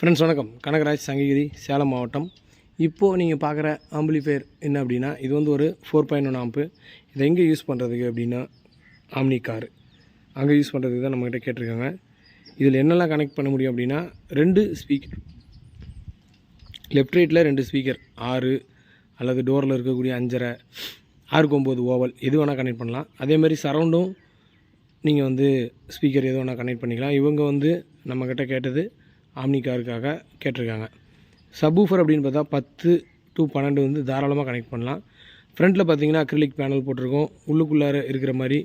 Friends வணக்கம். கனகராஜ் சங்ககிரி சேலம் மாவட்டம். இப்போது நீங்கள் பார்க்குற ஆம்பிளிஃபையர் என்ன அப்படின்னா, இது வந்து ஒரு 4.1 ஆம்பு. இதை எங்கே யூஸ் பண்ணுறதுக்கு அப்படின்னா, ஆம்னி கார் அங்கே யூஸ் பண்ணுறதுக்கு தான் நம்மக்கிட்ட கேட்டிருக்காங்க. இதில் என்னெல்லாம் கனெக்ட் பண்ண முடியும் அப்படின்னா, 2 ஸ்பீக்கர், லெஃப்ட் ரைட்டில் 2 ஸ்பீக்கர், 6 அல்லது டோரில் இருக்கக்கூடிய 5.5, 6.9 ஓவல் எது வேணால் கனெக்ட் பண்ணலாம். அதேமாதிரி சரௌண்டும் நீங்கள் வந்து ஸ்பீக்கர் எது வேணால் கனெக்ட் பண்ணிக்கலாம். இவங்க வந்து நம்மக்கிட்ட கேட்டது ஆம்னி காருக்காக கேட்டிருக்காங்க. சப்வூஃபர் அப்படின்னு பார்த்தா 10 to 12 வந்து தாராளமாக கனெக்ட் பண்ணலாம். ஃப்ரண்ட்டில் பார்த்தீங்கன்னா அக்ரிலிக் பேனல் போட்டிருக்கோம். உள்ளுக்குள்ளார இருக்கிற மாதிரி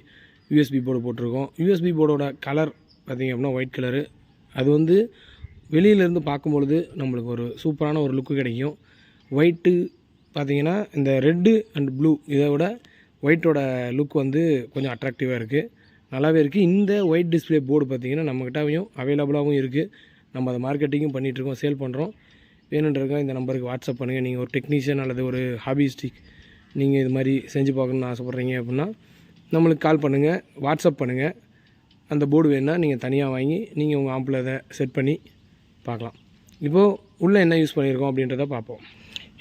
யூஎஸ்பி போர்டு போட்டிருக்கோம். யூஎஸ்பி போர்டோட கலர் பார்த்திங்க அப்படின்னா ஒயிட் கலரு. அது வந்து வெளியிலேருந்து பார்க்கும்பொழுது நம்மளுக்கு ஒரு சூப்பரான ஒரு லுக்கு கிடைக்கும். ஒயிட்டு பார்த்திங்கன்னா இந்த ரெட்டு அண்ட் ப்ளூ இதை விட ஒயிட்டோட லுக் வந்து கொஞ்சம் அட்ராக்டிவாக இருக்குது, நல்லாவே இருக்குது. இந்த ஒயிட் டிஸ்பிளே போர்டு பார்த்திங்கன்னா நம்மக்கிட்டவும் அவைலபிளாகவும் இருக்குது. நம்ம அதை மார்க்கெட்டிங்கும் பண்ணிகிட்ருக்கோம், சேல் பண்ணுறோம். வேணுன்றதுக்காக இந்த நம்பருக்கு வாட்ஸ்அப் பண்ணுங்கள். நீங்கள் ஒரு டெக்னீஷியன் அல்லது ஒரு ஹாபிஸ்டிக் நீங்கள் இது மாதிரி செஞ்சு பார்க்கணுன்னு ஆசைப்பட்றீங்க அப்படின்னா நம்மளுக்கு கால் பண்ணுங்கள், வாட்ஸ்அப் பண்ணுங்கள். அந்த போர்டு வேணுன்னா நீங்கள் தனியாக வாங்கி நீங்கள் உங்கள் ஆம்பில் அதை செட் பண்ணி பார்க்கலாம். இப்போது உள்ளே என்ன யூஸ் பண்ணியிருக்கோம் அப்படின்றத பார்ப்போம்.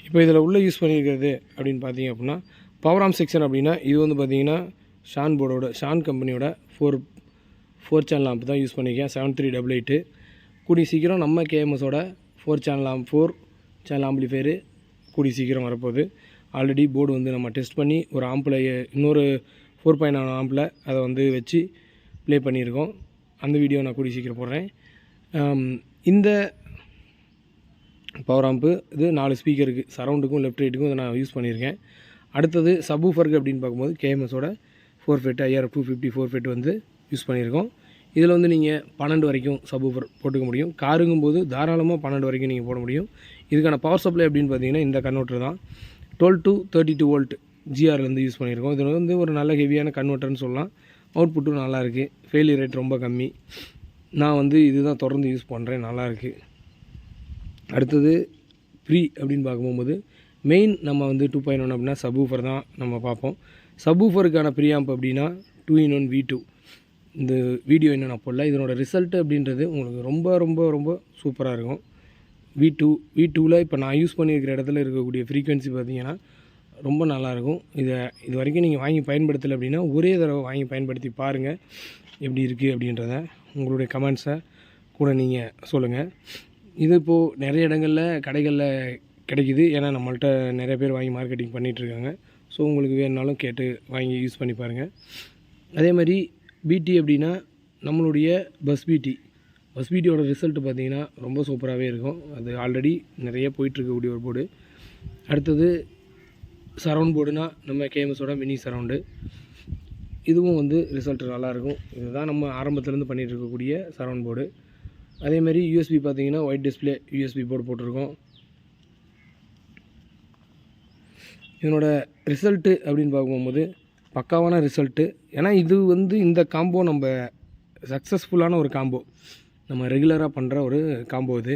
இப்போ இதில் உள்ளே யூஸ் பண்ணியிருக்கிறது அப்படின்னு பார்த்தீங்க அப்படின்னா, பவர் ஆம் செக்ஷன் அப்படின்னா இது வந்து பார்த்திங்கன்னா ஷான் கம்பெனியோட 4 சேனல் ஆம்ப் தான் யூஸ் பண்ணியிருக்கேன். 7388 கூடிய சீக்கிரம் நம்ம கேஎம்எஸோட 4 சேனல் ஆம்பிளிஃபையரு கூடிய சீக்கிரம் வரப்போகுது. ஆல்ரெடி போர்டு வந்து நம்ம டெஸ்ட் பண்ணி ஒரு ஆம்பில் இன்னொரு 4.9 ஆம்பில் அதை வந்து வச்சு ப்ளே பண்ணியிருக்கோம். அந்த வீடியோ நான் கூடிய சீக்கிரம் போடுறேன். இந்த பவர் ஆம்பு இது 4 ஸ்பீக்கருக்கு, சரௌண்டுக்கும் லெஃப்ட் ரைட்டுக்கும் இதை நான் யூஸ் பண்ணியிருக்கேன். அடுத்தது சப்வூஃபருக்கு அப்படின்னு பார்க்கும்போது கேஎம்எஸோட 4FET IR250 4FET வந்து யூஸ் பண்ணியிருக்கோம். இதில் வந்து நீங்கள் 12 வரைக்கும் சப்வூஃபர் போட்டுக்க முடியும். காருங்கும்போது தாராளமாக 12 வரைக்கும் நீங்கள் போட முடியும். இதுக்கான பவர் சப்ளை அப்படின்னு பார்த்தீங்கன்னா இந்த கன்வெர்ட்டர் தான். 12 to 32 வோல்ட் ஜிஆர்லேருந்து யூஸ் பண்ணியிருக்கோம். இதில் வந்து ஒரு நல்ல ஹெவியான கன்வெர்ட்டர்னு சொல்லலாம். அவுட்புட்டும் நல்லாயிருக்கு, ஃபெயிலியர் ரேட் ரொம்ப கம்மி. நான் வந்து இதுதான் தொடர்ந்து யூஸ் பண்ணுறேன், நல்லாயிருக்கு. அடுத்தது ப்ரீ அப்படின்னு பார்க்கும்போது மெயின் நம்ம வந்து 2.1 அப்படின்னா சப்வூஃபர் தான் நம்ம பார்ப்போம். சப்வூஃபருக்கான ப்ரீ ஆம்ப் அப்படின்னா 2-in-1 V2. இந்த வீடியோ என்ன நான் போடல, இதனோட ரிசல்ட்டு அப்படின்றது உங்களுக்கு ரொம்ப ரொம்ப ரொம்ப சூப்பராக இருக்கும். V2வில் இப்போ நான் யூஸ் பண்ணியிருக்கிற இடத்துல இருக்கக்கூடிய ஃப்ரீக்வன்சி பார்த்திங்கன்னா ரொம்ப நல்லாயிருக்கும். இது வரைக்கும் நீங்கள் வாங்கி பயன்படுத்தலை அப்படின்னா ஒரே தடவை வாங்கி பயன்படுத்தி பாருங்கள் எப்படி இருக்குது அப்படின்றத. உங்களுடைய கமெண்ட்ஸை கூட நீங்கள் சொல்லுங்கள். இது இப்போது நிறைய இடங்களில் கடைகளில் கிடைக்கிது. ஏன்னா நம்மள்ட்ட நிறைய பேர் வாங்கி மார்க்கெட்டிங் பண்ணிகிட்ருக்காங்க. ஸோ உங்களுக்கு வேணுனாலும் கேட்டு வாங்கி யூஸ் பண்ணி பாருங்கள். அதே மாதிரி பிடி அப்படின்னா நம்மளுடைய பஸ் பிடியோட ரிசல்ட்டு பார்த்திங்கன்னா ரொம்ப சூப்பராகவே இருக்கும். அது ஆல்ரெடி நிறைய போயிட்டுருக்கக்கூடிய ஒரு போர்டு. அடுத்தது சரவுண்ட் போர்டுனா நம்ம கேஎம்எஸோட மினி சரவுண்டு. இதுவும் வந்து ரிசல்ட்டு நல்லாயிருக்கும். இதுதான் நம்ம ஆரம்பத்துலேருந்து பண்ணிகிட்டு இருக்கக்கூடிய சரவுண்ட் போர்டு. அதேமாதிரி யூஎஸ்பி பார்த்திங்கன்னா ஒயிட் டிஸ்பிளே யூஎஸ்பி போர்டு போட்டிருக்கோம். இதனோட ரிசல்ட்டு அப்படின்னு பார்க்கும்போது பக்காவான ரிசல்ட்டு. ஏன்னா இது வந்து இந்த காம்போ நம்ம சக்ஸஸ்ஃபுல்லான ஒரு காம்போ, நம்ம ரெகுலராக பண்ணுற ஒரு காம்போ. இது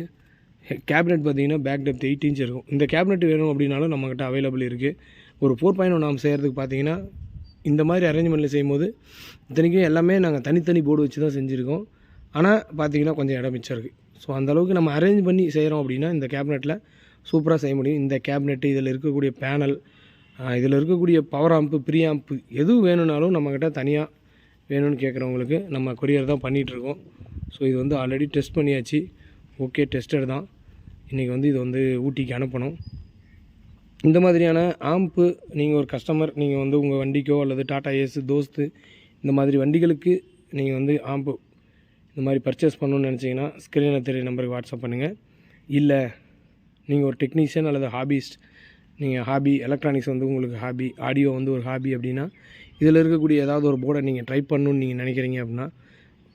கேபினெட் பார்த்திங்கன்னா பேக் டெப்த் 8 inch இருக்கும். இந்த கேபினெட் வேணும் அப்படின்னாலும் நம்மக்கிட்ட அவைலபிள் இருக்குது. ஒரு 4.1 ஆம்ப் செய்கிறதுக்கு பார்த்திங்கன்னா இந்த மாதிரி அரேஞ்ச்மெண்ட்டில் செய்யும்போது இத்தனைக்கும் எல்லாமே நாங்கள் தனித்தனி போர்டு வச்சு தான் செஞ்சுருக்கோம். ஆனால் பார்த்திங்கன்னா கொஞ்சம் இடம் மிச்சம் இருக்குது. ஸோ அந்தளவுக்கு நம்ம அரேஞ்ச் பண்ணி செய்கிறோம் அப்படின்னா இந்த கேபினெட்டில் சூப்பராக செய்ய முடியும். இந்த கேபினெட்டு, இதில் இருக்கக்கூடிய பேனல், இதில் இருக்கக்கூடிய பவர் ஆம்ப்பு, ப்ரீ ஆம்ப்பு எது வேணும்னாலும் நம்மக்கிட்ட தனியாக வேணும்னு கேட்குறவங்களுக்கு நம்ம கொரியர் தான் பண்ணிகிட்ருக்கோம். ஸோ இது வந்து ஆல்ரெடி டெஸ்ட் பண்ணியாச்சு, ஓகே டெஸ்டட் தான். இன்றைக்கி வந்து இது வந்து ஊட்டிக்கு அனுப்பணும். இந்த மாதிரியான ஆம்ப்பு நீங்கள் ஒரு கஸ்டமர், நீங்கள் வந்து உங்கள் வண்டிக்கோ அல்லது டாடா ஏஸ், தோஸ்து இந்த மாதிரி வண்டிகளுக்கு நீங்கள் வந்து ஆம்ப்பு இந்த மாதிரி பர்ச்சேஸ் பண்ணணுன்னு நினச்சிங்கன்னா ஸ்க்ரீனில் தெரிய நம்பருக்கு வாட்ஸ்அப் பண்ணுங்கள். இல்லை நீங்கள் ஒரு டெக்னீஷியன் அல்லது ஹாபிஸ்ட், நீங்கள் ஹாபி எலக்ட்ரானிக்ஸ் வந்து உங்களுக்கு ஹாபி, ஆடியோ வந்து ஒரு ஹாபி அப்படின்னா இதில் இருக்கக்கூடிய ஏதாவது ஒரு போர்டை நீங்கள் ட்ரை பண்ணணுன்னு நீங்கள் நினைக்கிறீங்க அப்படின்னா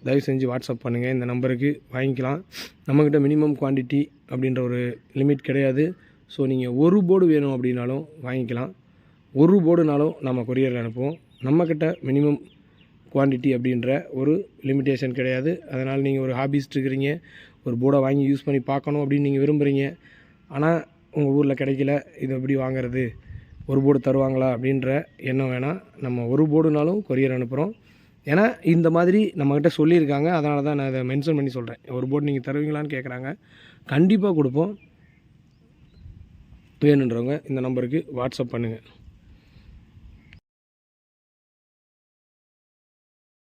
தயவு செஞ்சு வாட்ஸ்அப் பண்ணுங்கள். இந்த நம்பருக்கு வாங்கிக்கலாம். நம்மக்கிட்ட மினிமம் குவான்டிட்டி அப்படின்ற ஒரு லிமிட் கிடையாது. ஸோ நீங்கள் ஒரு போர்டு வேணும் அப்படின்னாலும் வாங்கிக்கலாம். ஒரு போர்டுனாலும் நம்ம கொரியரில் அனுப்புவோம். நம்மக்கிட்ட மினிமம் குவான்டிட்டி அப்படின்ற ஒரு லிமிட்டேஷன் கிடையாது. அதனால் நீங்கள் ஒரு ஹாபிஸ்ட் இருக்கிறீங்க, ஒரு போர்டை வாங்கி யூஸ் பண்ணி பார்க்கணும் அப்படின்னு நீங்கள் விரும்புகிறீங்க, ஆனால் உங்கள் ஊரில் கிடைக்கல, இது எப்படி வாங்கிறது, ஒரு போர்டு தருவாங்களா அப்படின்ற எண்ணம் வேணாம். நம்ம ஒரு போர்டுனாலும் கொரியர் அனுப்புகிறோம். ஏன்னா இந்த மாதிரி நம்மக்கிட்ட சொல்லியிருக்காங்க, அதனால தான் நான் இதை மென்ஷன் பண்ணி சொல்கிறேன். ஒரு போர்டு நீங்கள் தருவீங்களான்னு கேட்குறாங்க. கண்டிப்பாக கொடுப்போம். வேணுன்றவங்க இந்த நம்பருக்கு வாட்ஸ்அப் பண்ணுங்கள்.